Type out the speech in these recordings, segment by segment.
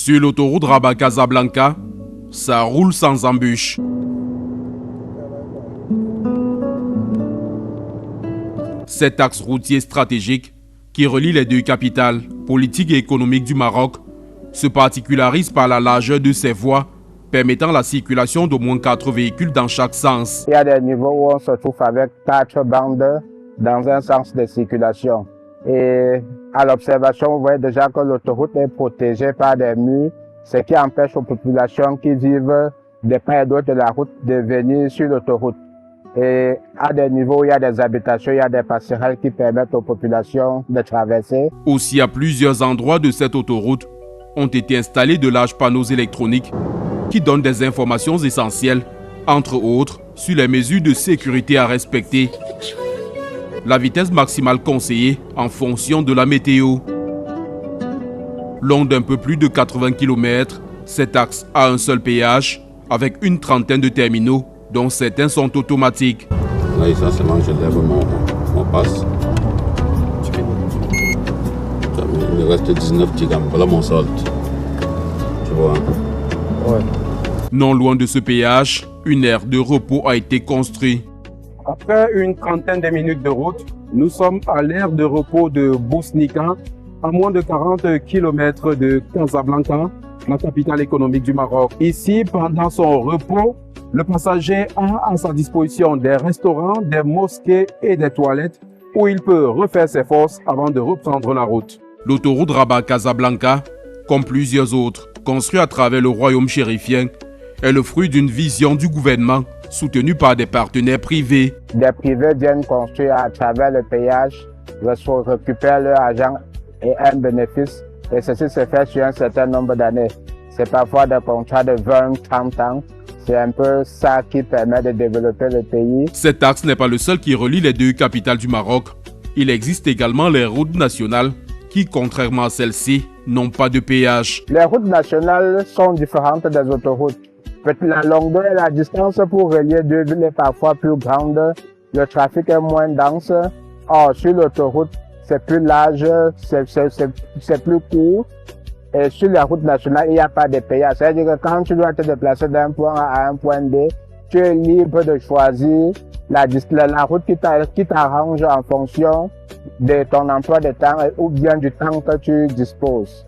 Sur l'autoroute Rabat-Casablanca, ça roule sans embûches. Cet axe routier stratégique qui relie les deux capitales politiques et économiques du Maroc se particularise par la largeur de ses voies, permettant la circulation d'au moins 4 véhicules dans chaque sens. Il y a des niveaux où on se trouve avec 4 bandes dans un sens de circulation. Et à l'observation, vous voyez déjà que l'autoroute est protégée par des murs, ce qui empêche aux populations qui vivent de part et d'autre de la route de venir sur l'autoroute. Et à des niveaux où il y a des habitations, il y a des passerelles qui permettent aux populations de traverser. Aussi, à plusieurs endroits de cette autoroute ont été installés de larges panneaux électroniques qui donnent des informations essentielles, entre autres, sur les mesures de sécurité à respecter. La vitesse maximale conseillée en fonction de la météo. Long d'un peu plus de 80 km, cet axe a un seul péage avec une trentaine de terminaux, dont certains sont automatiques. Là, essentiellement, je lève mon passe. Il me reste 19 dirhams. Voilà mon solde. Tu vois. Ouais. Non loin de ce péage, une aire de repos a été construite. Après une trentaine de minutes de route, nous sommes à l'aire de repos de Bousnika, à moins de 40 km de Casablanca, la capitale économique du Maroc. Ici, pendant son repos, le passager a à sa disposition des restaurants, des mosquées et des toilettes où il peut refaire ses forces avant de reprendre la route. L'autoroute Rabat-Casablanca, comme plusieurs autres, construite à travers le royaume chérifien, est le fruit d'une vision du gouvernement soutenue par des partenaires privés. Des privés viennent construire à travers le péage, récupèrent leur argent et un bénéfice. Et ceci se fait sur un certain nombre d'années. C'est parfois des contrats de 20-30 ans. C'est un peu ça qui permet de développer le pays. Cet axe n'est pas le seul qui relie les deux capitales du Maroc. Il existe également les routes nationales qui, contrairement à celles-ci, n'ont pas de péage. Les routes nationales sont différentes des autoroutes. La longueur et la distance pour relier deux villes est parfois plus grande. Le trafic est moins dense. Or, sur l'autoroute, c'est plus large, c'est plus court. Et sur la route nationale, il n'y a pas de péage. C'est-à-dire que quand tu dois te déplacer d'un point A à un point B, tu es libre de choisir la route qui t'arrange en fonction de ton emploi de temps ou bien du temps que tu disposes.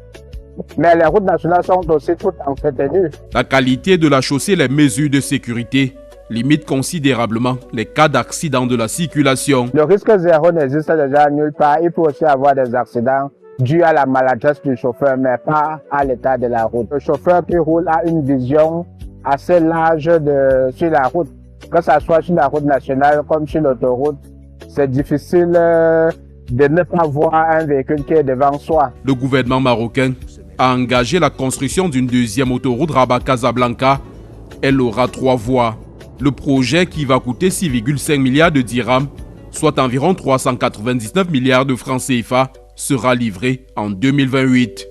Mais les routes nationales sont aussi toutes entretenues. La qualité de la chaussée et les mesures de sécurité limitent considérablement les cas d'accident de la circulation. Le risque zéro n'existe déjà nulle part. Il peut aussi avoir des accidents dus à la maladresse du chauffeur, mais pas à l'état de la route. Le chauffeur qui roule a une vision assez large sur la route. Que ce soit sur la route nationale comme sur l'autoroute, c'est difficile de ne pas voir un véhicule qui est devant soi. Le gouvernement marocain a engagé la construction d'une deuxième autoroute Rabat-Casablanca. Elle aura 3 voies. Le projet, qui va coûter 6,5 milliards de dirhams, soit environ 399 milliards de francs CFA, sera livré en 2028.